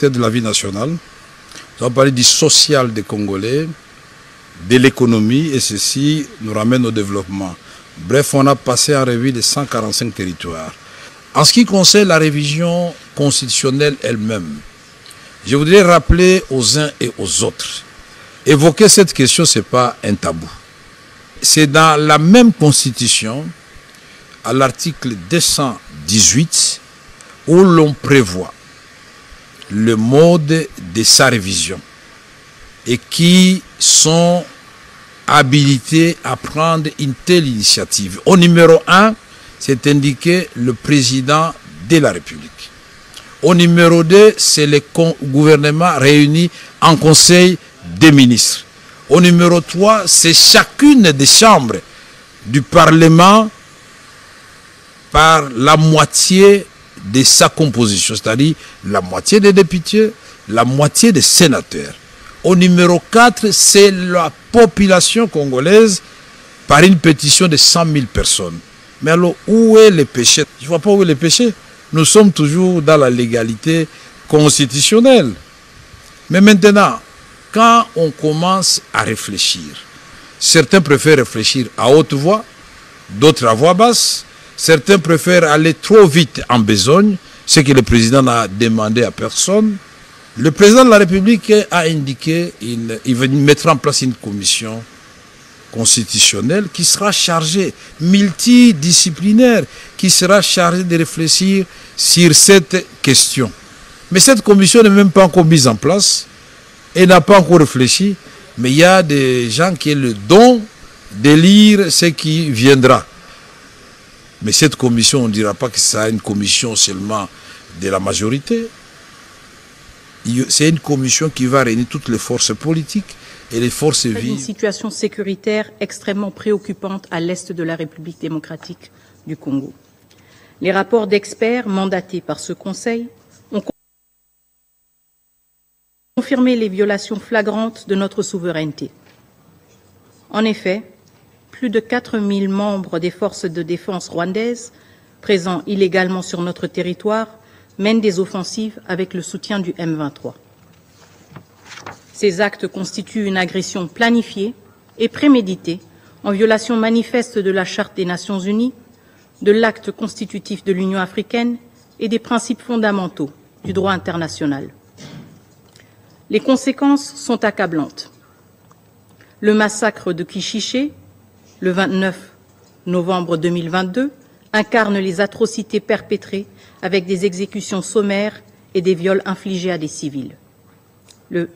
secteurs de la vie nationale. Nous avons parlé du social des Congolais, de l'économie, et ceci nous ramène au développement. Bref, on a passé en revue les 145 territoires. En ce qui concerne la révision constitutionnelle elle-même, je voudrais rappeler aux uns et aux autres, évoquer cette question, ce n'est pas un tabou. C'est dans la même constitution, à l'article 218, où l'on prévoit le mode de sa révision et qui sont habilités à prendre une telle initiative. Au numéro 1, c'est indiqué le président de la République. Au numéro 2, c'est le gouvernement réuni en conseil des ministres. Au numéro 3, c'est chacune des chambres du Parlement par la moitié de sa composition, c'est-à-dire la moitié des députés, la moitié des sénateurs. Au numéro 4, c'est la population congolaise par une pétition de 100 000 personnes. Mais alors, où est le péché? Je ne vois pas où est le péché. Nous sommes toujours dans la légalité constitutionnelle. Mais maintenant, quand on commence à réfléchir, certains préfèrent réfléchir à haute voix, d'autres à voix basse. Certains préfèrent aller trop vite en besogne, ce que le président n'a demandé à personne. Le président de la République a indiqué qu'il va mettre en place une commission constitutionnelle qui sera chargée, multidisciplinaire, qui sera chargée de réfléchir sur cette question. Mais cette commission n'est même pas encore mise en place et n'a pas encore réfléchi. Mais il y a des gens qui ont le don de lire ce qui viendra. Mais cette commission, on ne dira pas que c'est une commission seulement de la majorité. C'est une commission qui va réunir toutes les forces politiques et les forces vives. Une situation sécuritaire extrêmement préoccupante à l'est de la République démocratique du Congo. Les rapports d'experts mandatés par ce Conseil ont confirmé les violations flagrantes de notre souveraineté. En effet, plus de 4000 membres des forces de défense rwandaises, présents illégalement sur notre territoire, mènent des offensives avec le soutien du M23. Ces actes constituent une agression planifiée et préméditée, en violation manifeste de la Charte des Nations Unies, de l'acte constitutif de l'Union africaine et des principes fondamentaux du droit international. Les conséquences sont accablantes. Le massacre de Kishiché, le 29 novembre 2022, incarne les atrocités perpétrées avec des exécutions sommaires et des viols infligés à des civils. Le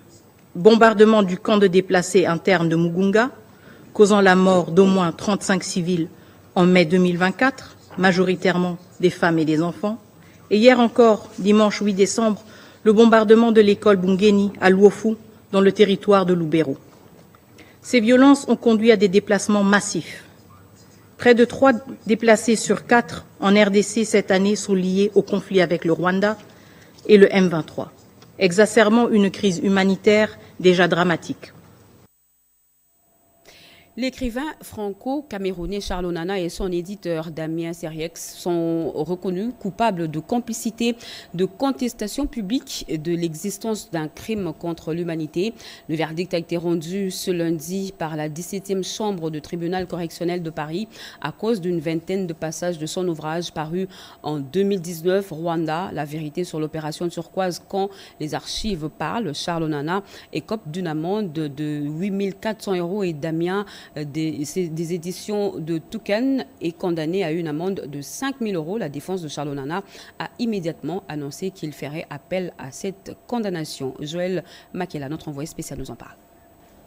bombardement du camp de déplacés internes de Mugunga, causant la mort d'au moins 35 civils en mai 2024, majoritairement des femmes et des enfants, et hier encore, dimanche 8 décembre, le bombardement de l'école Bungeni à Luofu, dans le territoire de Lubero. Ces violences ont conduit à des déplacements massifs. Près de 3 déplacés sur 4 en RDC cette année sont liés au conflit avec le Rwanda et le M23, exacerbant une crise humanitaire déjà dramatique. L'écrivain franco-camerounais Charles Onana et son éditeur Damien Seriex sont reconnus coupables de complicité de contestation publique de l'existence d'un crime contre l'humanité. Le verdict a été rendu ce lundi par la 17e chambre du tribunal correctionnel de Paris à cause d'une vingtaine de passages de son ouvrage paru en 2019, Rwanda, la vérité sur l'opération turquoise quand les archives parlent. Charles Onana écope d'une amende de 8 400 € et Damien des éditions de Toucan est condamné à une amende de 5 000 €. La défense de Charles Onana a immédiatement annoncé qu'il ferait appel à cette condamnation. Joël Makela, notre envoyé spécial, nous en parle.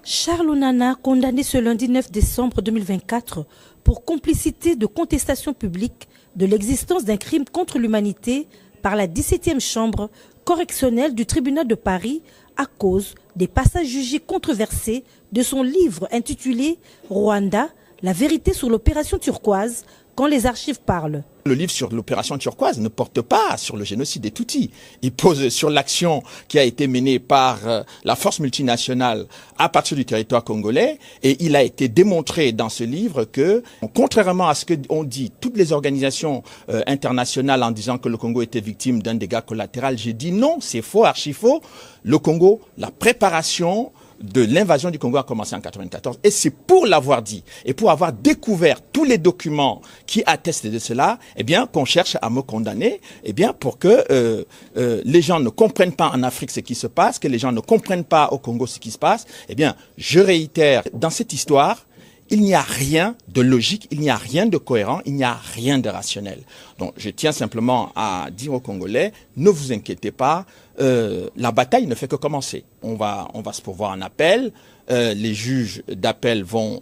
Charles Onana, condamné ce lundi 9 décembre 2024 pour complicité de contestation publique de l'existence d'un crime contre l'humanité par la 17e chambre correctionnelle du tribunal de Paris à cause des passages jugés controversés de son livre intitulé « Rwanda, la vérité sur l'opération turquoise » quand les archives parlent. Le livre sur l'opération turquoise ne porte pas sur le génocide des Tutsis. Il pose sur l'action qui a été menée par la force multinationale à partir du territoire congolais. Et il a été démontré dans ce livre que, contrairement à ce qu'ont dit toutes les organisations internationales en disant que le Congo était victime d'un dégât collatéral, j'ai dit non, c'est faux, archi faux. Le Congo, la préparation de l'invasion du Congo a commencé en 1994. Et c'est pour l'avoir dit et pour avoir découvert tous les documents qui attestent de cela, eh bien, qu'on cherche à me condamner, eh bien, pour que les gens ne comprennent pas en Afrique ce qui se passe, que les gens ne comprennent pas au Congo ce qui se passe. Eh bien, je réitère, dans cette histoire, il n'y a rien de logique, il n'y a rien de cohérent, il n'y a rien de rationnel. Donc, je tiens simplement à dire aux Congolais, ne vous inquiétez pas, la bataille ne fait que commencer. On va se pourvoir en appel. Les juges d'appel vont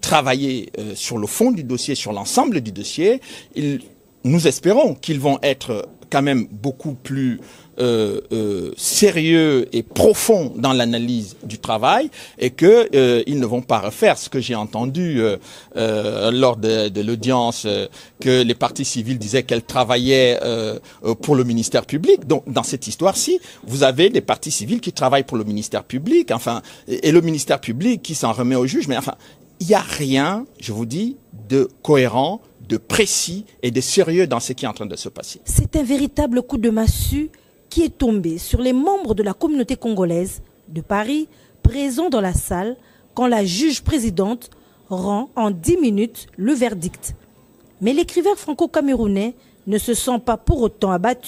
travailler sur le fond du dossier, sur l'ensemble du dossier. Nous espérons qu'ils vont être quand même beaucoup plus sérieux et profond dans l'analyse du travail et que ils ne vont pas refaire ce que j'ai entendu lors de l'audience, que les parties civiles disaient qu'elles travaillaient pour le ministère public. Donc dans cette histoire-ci, vous avez des parties civiles qui travaillent pour le ministère public, enfin, et le ministère public qui s'en remet au juge, mais enfin, il n'y a rien, je vous dis, de cohérent, de précis et de sérieux dans ce qui est en train de se passer. C'est un véritable coup de massue qui est tombé sur les membres de la communauté congolaise de Paris, présents dans la salle, quand la juge présidente rend en 10 minutes le verdict. Mais l'écrivain franco-camerounais ne se sent pas pour autant abattu.